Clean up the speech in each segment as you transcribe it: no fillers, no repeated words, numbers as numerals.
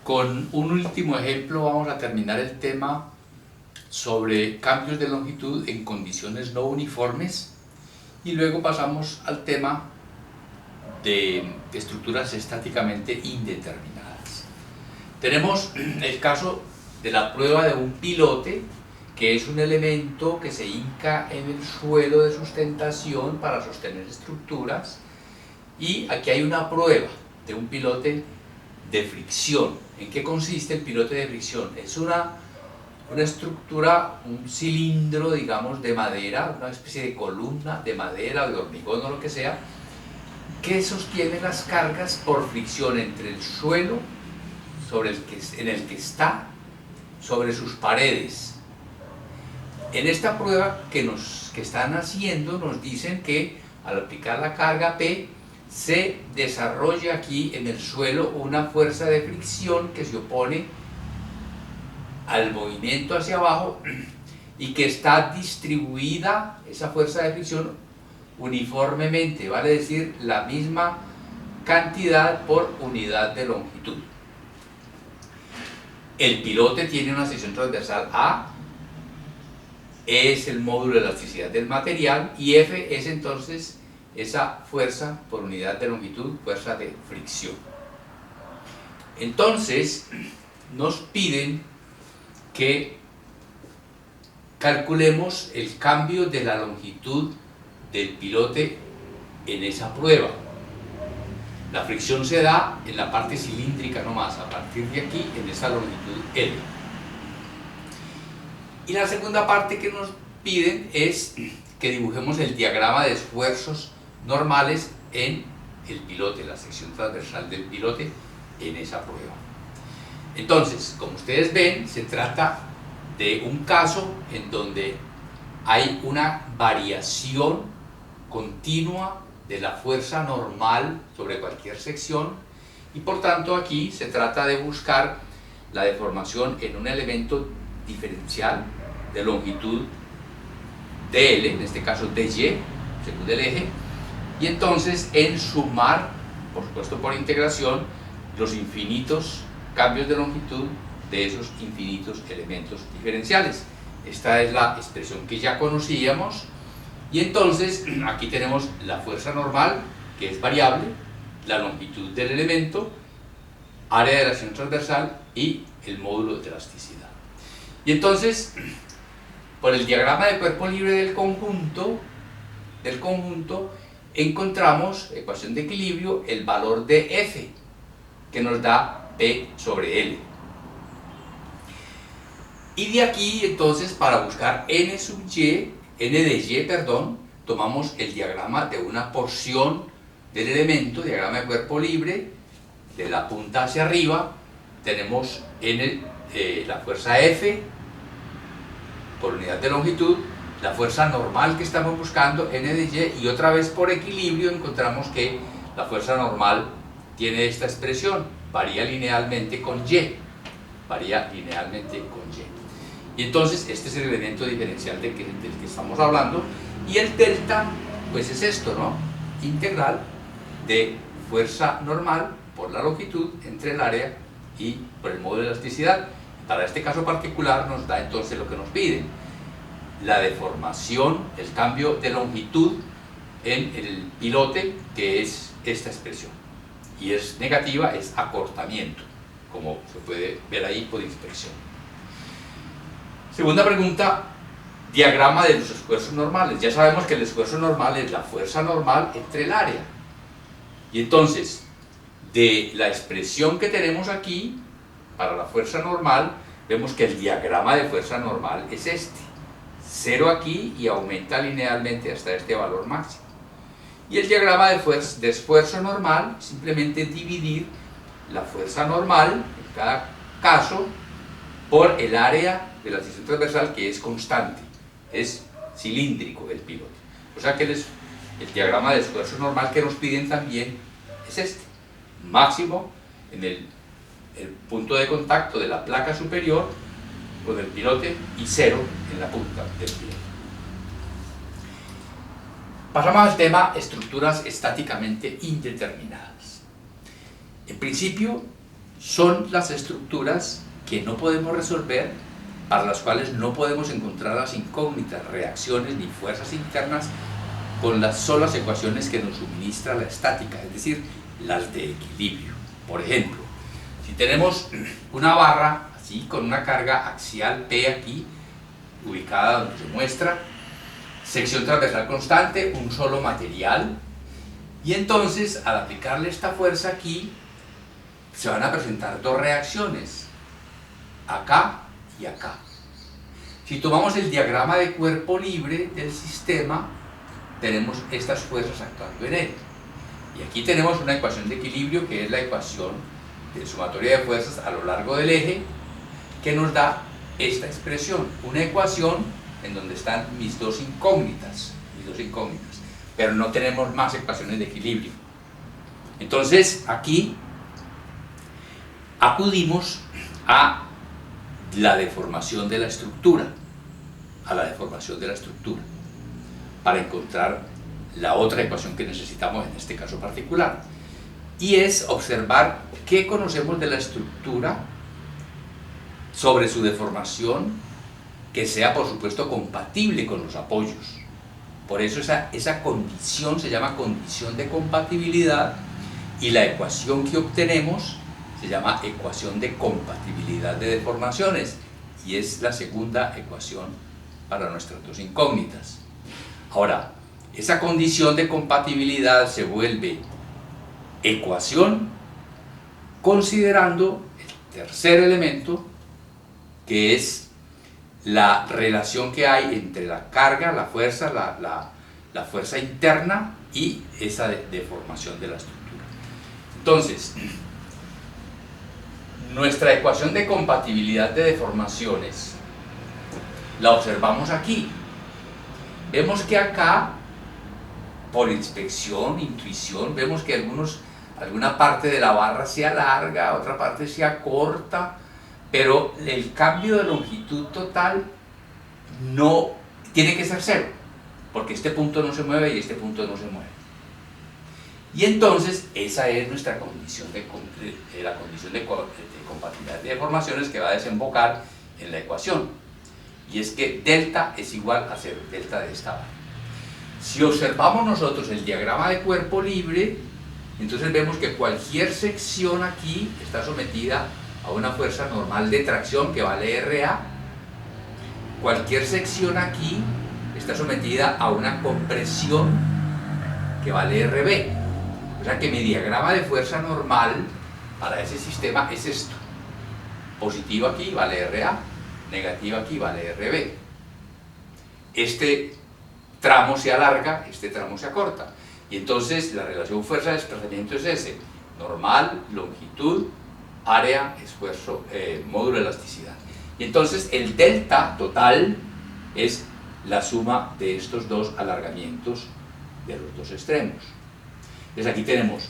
Con un último ejemplo vamos a terminar el tema sobre cambios de longitud en condiciones no uniformes y luego pasamos al tema de estructuras estáticamente indeterminadas. Tenemos el caso de la prueba de un pilote, que es un elemento que se hinca en el suelo de sustentación para sostener estructuras, y aquí hay una prueba de un pilote de fricción. ¿En qué consiste el pilote de fricción? Es una estructura, un cilindro, digamos, de madera, una especie de columna de madera, de hormigón o lo que sea, que sostiene las cargas por fricción entre el suelo en el que está, sobre sus paredes. En esta prueba que están haciendo nos dicen que al aplicar la carga P se desarrolla aquí en el suelo una fuerza de fricción que se opone al movimiento hacia abajo y que está distribuida, esa fuerza de fricción, uniformemente, vale decir la misma cantidad por unidad de longitud. El pilote tiene una sección transversal A, E es el módulo de elasticidad del material y F es entonces esa fuerza por unidad de longitud, fuerza de fricción. Entonces nos piden que calculemos el cambio de la longitud del pilote en esa prueba. La fricción se da en la parte cilíndrica nomás, a partir de aquí, en esa longitud L. Y la segunda parte que nos piden es que dibujemos el diagrama de esfuerzos normales en el pilote, la sección transversal del pilote en esa prueba. Entonces, como ustedes ven, se trata de un caso en donde hay una variación continua de la fuerza normal sobre cualquier sección y por tanto aquí se trata de buscar la deformación en un elemento diferencial de longitud dl, en este caso dy, según el eje, y entonces en sumar, por supuesto por integración, los infinitos cambios de longitud de esos infinitos elementos diferenciales. Esta es la expresión que ya conocíamos y entonces aquí tenemos la fuerza normal, que es variable, la longitud del elemento, área de la sección transversal y el módulo de elasticidad. Y entonces, por el diagrama de cuerpo libre del conjunto encontramos, ecuación de equilibrio, el valor de F, que nos da P sobre L. Y de aquí, entonces, para buscar N de Y, tomamos el diagrama de una porción del elemento, diagrama de cuerpo libre, de la punta hacia arriba, tenemos la fuerza F por unidad de longitud, la fuerza normal que estamos buscando, N de Y, y otra vez por equilibrio encontramos que la fuerza normal tiene esta expresión, varía linealmente con Y, y entonces este es el elemento diferencial del que estamos hablando, y el delta, pues es esto, ¿no? Integral de fuerza normal por la longitud entre el área y por el módulo de elasticidad. Para este caso particular nos da entonces lo que nos piden, la deformación, el cambio de longitud en el pilote, que es esta expresión, y es negativa, es acortamiento, como se puede ver ahí por inspección. Segunda pregunta, diagrama de los esfuerzos normales. Ya sabemos que el esfuerzo normal es la fuerza normal entre el área, y entonces de la expresión que tenemos aquí para la fuerza normal, vemos que el diagrama de fuerza normal es este, 0 aquí y aumenta linealmente hasta este valor máximo. Y el diagrama de esfuerzo normal, simplemente dividir la fuerza normal, en cada caso, por el área de la sección transversal, que es constante, es cilíndrico el pilote. O sea que el diagrama de esfuerzo normal que nos piden también es este, máximo en el punto de contacto de la placa superior con el pilote y 0 en la punta del pilote. Pasamos al tema estructuras estáticamente indeterminadas. En principio, son las estructuras que no podemos resolver, para las cuales no podemos encontrar las incógnitas, reacciones ni fuerzas internas con las solas ecuaciones que nos suministra la estática, es decir, las de equilibrio. Por ejemplo, si tenemos una barra así con una carga axial P aquí, ubicada donde se muestra, sección transversal constante, un solo material, y entonces al aplicarle esta fuerza aquí, se van a presentar dos reacciones, acá y acá. Si tomamos el diagrama de cuerpo libre del sistema, tenemos estas fuerzas actuando en él. Y aquí tenemos una ecuación de equilibrio, que es la ecuación de sumatoria de fuerzas a lo largo del eje, que nos da esta expresión, una ecuación en donde están mis dos incógnitas, pero no tenemos más ecuaciones de equilibrio. Entonces aquí acudimos a la deformación de la estructura, para encontrar la otra ecuación que necesitamos en este caso particular, y es observar qué conocemos de la estructura sobre su deformación, que sea por supuesto compatible con los apoyos. Por eso esa condición se llama condición de compatibilidad, y la ecuación que obtenemos se llama ecuación de compatibilidad de deformaciones, y es la segunda ecuación para nuestras dos incógnitas. Ahora, esa condición de compatibilidad se vuelve ecuación considerando el tercer elemento, que es la relación que hay entre la carga, la fuerza, la fuerza interna y esa deformación de la estructura. Entonces, nuestra ecuación de compatibilidad de deformaciones la observamos aquí. Vemos que acá, por inspección, intuición, vemos que alguna parte de la barra se alarga, otra parte se acorta, pero el cambio de longitud total no tiene que ser cero, porque este punto no se mueve y este punto no se mueve. Y entonces esa es nuestra condición de compatibilidad de deformaciones, que va a desembocar en la ecuación, y es que delta es igual a 0, delta de esta barra. Si observamos nosotros el diagrama de cuerpo libre, entonces vemos que cualquier sección aquí está sometida a una fuerza normal de tracción que vale RA. Cualquier sección aquí está sometida a una compresión que vale RB. O sea que mi diagrama de fuerza normal para ese sistema es esto. Positivo aquí vale RA, negativo aquí vale RB. Este tramo se alarga, este tramo se acorta. Y entonces la relación fuerza-desplazamiento es ese: normal, longitud, área, esfuerzo, módulo de elasticidad. Y entonces el delta total es la suma de estos dos alargamientos de los dos extremos. Entonces aquí tenemos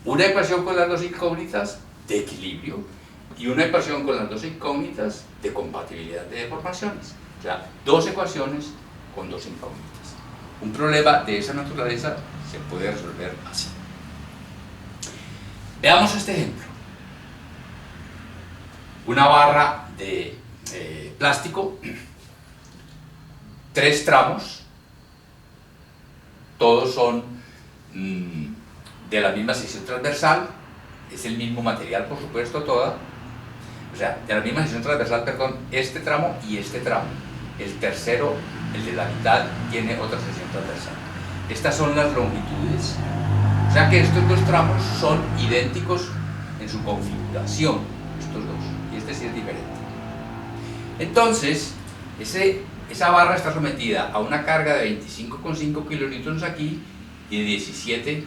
una ecuación con las dos incógnitas de equilibrio y una ecuación con las dos incógnitas de compatibilidad de deformaciones. O sea, dos ecuaciones con dos incógnitas. Un problema de esa naturaleza se puede resolver así. Veamos este ejemplo. Una barra de plástico, 3 tramos, todos son de la misma sección transversal, es el mismo material, por supuesto, toda, o sea, de la misma sección transversal, perdón, este tramo y este tramo. El tercero, el de la mitad, tiene otra sección transversal. Estas son las longitudes, o sea que estos dos tramos son idénticos en su configuración, estos dos, y este sí es diferente. Entonces, esa barra está sometida a una carga de 25,5 kilonewtons aquí y de 17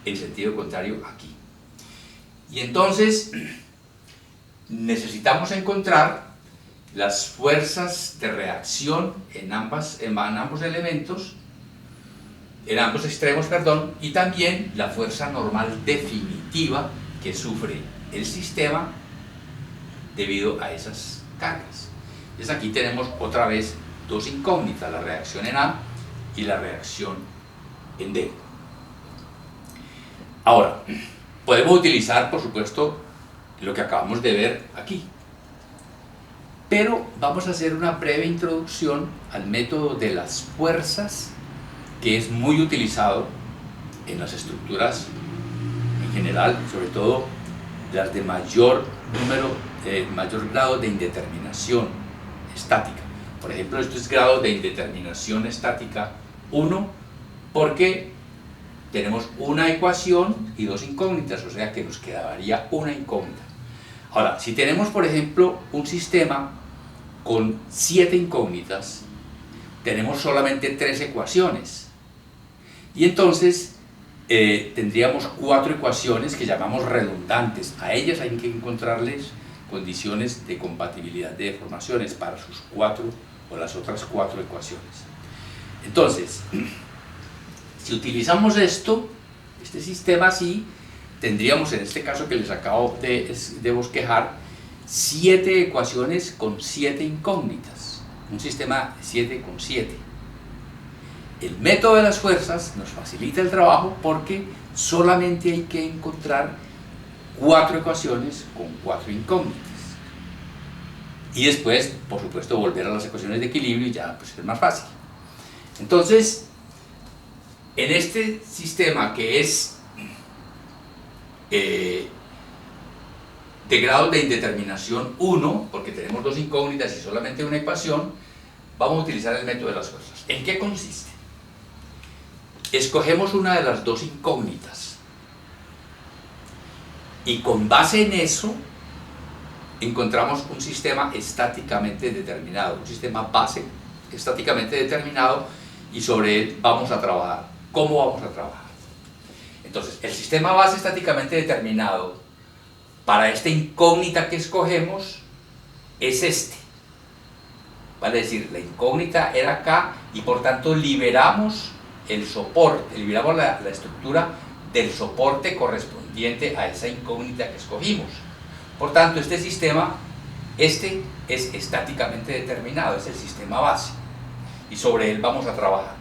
en sentido contrario aquí. Y entonces necesitamos encontrar las fuerzas de reacción en ambos elementos, en ambos extremos, perdón, y también la fuerza normal definitiva que sufre el sistema debido a esas cargas. Entonces aquí tenemos otra vez dos incógnitas, la reacción en A y la reacción en D. Ahora, podemos utilizar, por supuesto, lo que acabamos de ver aquí. Pero vamos a hacer una breve introducción al método de las fuerzas, que es muy utilizado en las estructuras en general, sobre todo las de mayor grado de indeterminación estática. Por ejemplo, esto es grado de indeterminación estática 1, porque tenemos una ecuación y dos incógnitas, o sea que nos quedaría una incógnita. Ahora, si tenemos, por ejemplo, un sistema con 7 incógnitas, tenemos solamente 3 ecuaciones. Y entonces tendríamos 4 ecuaciones que llamamos redundantes. A ellas hay que encontrarles condiciones de compatibilidad de deformaciones para sus 4 o las otras 4 ecuaciones. Entonces, si utilizamos este sistema así, tendríamos en este caso que les acabo de bosquejar 7 ecuaciones con 7 incógnitas, un sistema 7 con 7. El método de las fuerzas nos facilita el trabajo porque solamente hay que encontrar 4 ecuaciones con 4 incógnitas. Y después, por supuesto, volver a las ecuaciones de equilibrio y ya pues, es más fácil. Entonces, en este sistema que es de grado de indeterminación 1, porque tenemos 2 incógnitas y solamente una ecuación, vamos a utilizar el método de las fuerzas. ¿En qué consiste? Escogemos una de las 2 incógnitas y con base en eso encontramos un sistema estáticamente determinado, un sistema base estáticamente determinado, y sobre él vamos a trabajar. ¿Cómo vamos a trabajar? Entonces, el sistema base estáticamente determinado para esta incógnita que escogemos es este. Vale decir, la incógnita era acá y por tanto liberamos el soporte, liberamos la estructura del soporte correspondiente a esa incógnita que escogimos. Por tanto, este sistema, es estáticamente determinado, es el sistema base. Y sobre él vamos a trabajar.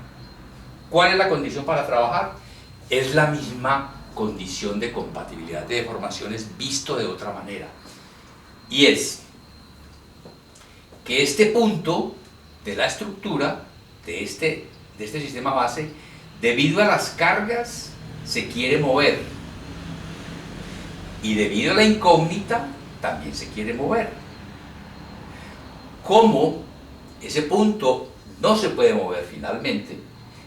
¿Cuál es la condición para trabajar? Es la misma condición de compatibilidad de deformaciones visto de otra manera. Y es que este punto de la estructura de este sistema base, debido a las cargas, se quiere mover. Y debido a la incógnita, también se quiere mover. Como ese punto no se puede mover finalmente,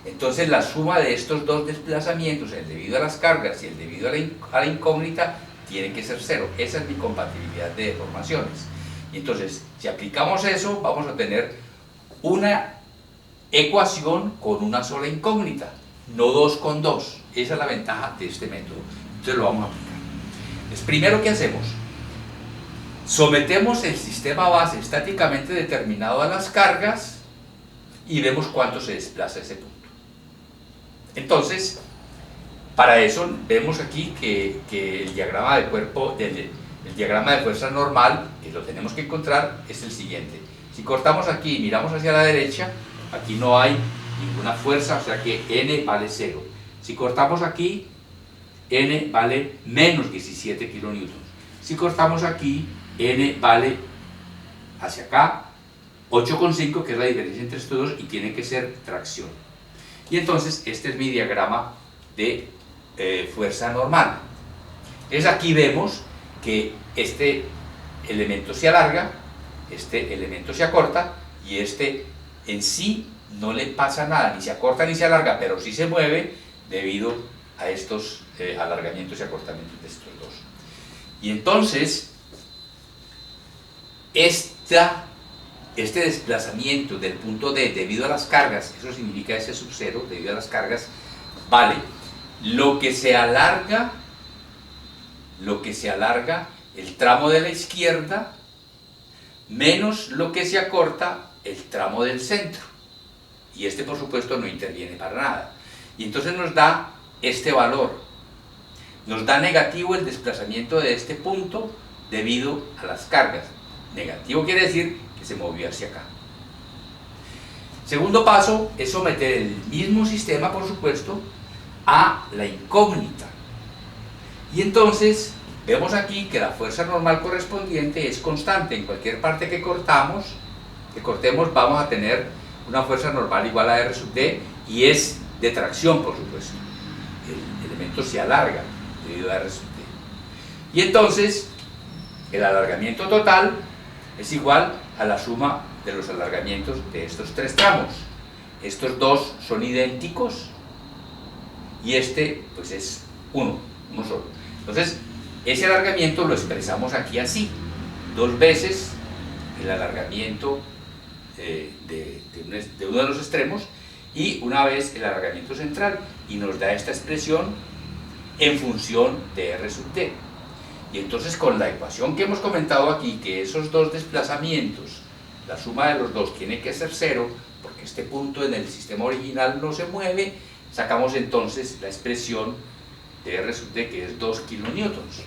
entonces la suma de estos 2 desplazamientos, el debido a las cargas y el debido a la incógnita, tiene que ser 0. Esa es mi compatibilidad de deformaciones. Y entonces, si aplicamos eso, vamos a tener una ecuación con una sola incógnita, no 2 con 2. Esa es la ventaja de este método. Entonces lo vamos a aplicar. Entonces, primero, ¿qué hacemos? Sometemos el sistema base estáticamente determinado a las cargas y vemos cuánto se desplaza ese punto. Entonces, para eso vemos aquí que el diagrama de cuerpo, el diagrama de fuerza normal, que lo tenemos que encontrar, es el siguiente. Si cortamos aquí y miramos hacia la derecha, aquí no hay ninguna fuerza, o sea que N vale 0. Si cortamos aquí, N vale menos 17 kilonewtons. Si cortamos aquí, N vale hacia acá 8,5, que es la diferencia entre estos dos, y tiene que ser tracción. Y entonces este es mi diagrama de fuerza normal. Entonces aquí vemos que este elemento se alarga, este elemento se acorta, y este en sí no le pasa nada, ni se acorta ni se alarga, pero sí se mueve debido a estos alargamientos y acortamientos de estos dos. Y entonces este desplazamiento del punto D debido a las cargas, eso significa S sub 0, debido a las cargas, vale lo que se alarga el tramo de la izquierda menos lo que se acorta el tramo del centro, y este por supuesto no interviene para nada, y entonces nos da este valor, nos da negativo el desplazamiento de este punto debido a las cargas. Negativo quiere decir que se movió hacia acá. Segundo paso es someter el mismo sistema, por supuesto, a la incógnita. Y entonces Vemos aquí que la fuerza normal correspondiente es constante. En cualquier parte que cortemos, vamos a tener una fuerza normal igual a R sub D, y es de tracción, por supuesto. El elemento se alarga debido a R sub D. Y entonces, el alargamiento total es igual a la suma de los alargamientos de estos tres tramos. Estos dos son idénticos y este pues es uno solo. Entonces, ese alargamiento lo expresamos aquí así: 2 veces el alargamiento de uno de los extremos y una vez el alargamiento central, y nos da esta expresión en función de R sub D. Y entonces, con la ecuación que hemos comentado aquí, que esos dos desplazamientos, la suma de los dos tiene que ser 0, porque este punto en el sistema original no se mueve, sacamos entonces la expresión de R sub D, que es 2 kilonewtons.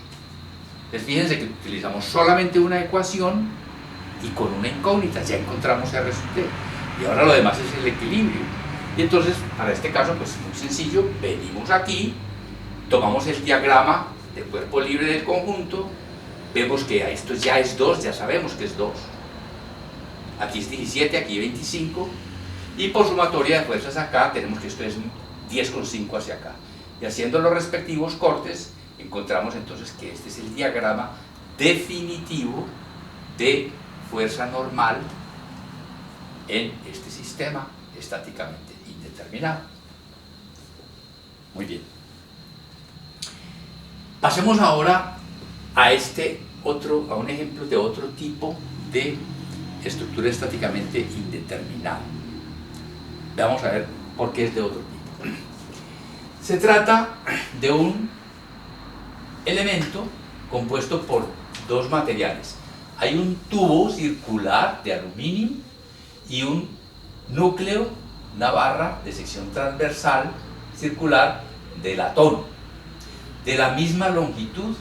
Entonces, fíjense que utilizamos solamente una ecuación y con una incógnita ya encontramos R sub D, y ahora lo demás es el equilibrio. Y entonces, para este caso, pues muy sencillo, venimos aquí, tomamos el diagrama del cuerpo libre del conjunto, vemos que esto ya es 2, ya sabemos que es 2, aquí es 17, aquí 25, y por sumatoria de fuerzas acá tenemos que esto es 10,5 hacia acá, y haciendo los respectivos cortes encontramos entonces que este es el diagrama definitivo de fuerza normal en este sistema estáticamente indeterminado. Muy bien. Pasemos ahora a un ejemplo de otro tipo de estructura estáticamente indeterminada. Vamos a ver por qué es de otro tipo. Se trata de un elemento compuesto por dos materiales. Hay un tubo circular de aluminio y un núcleo, una barra de sección transversal circular de latón, de la misma longitud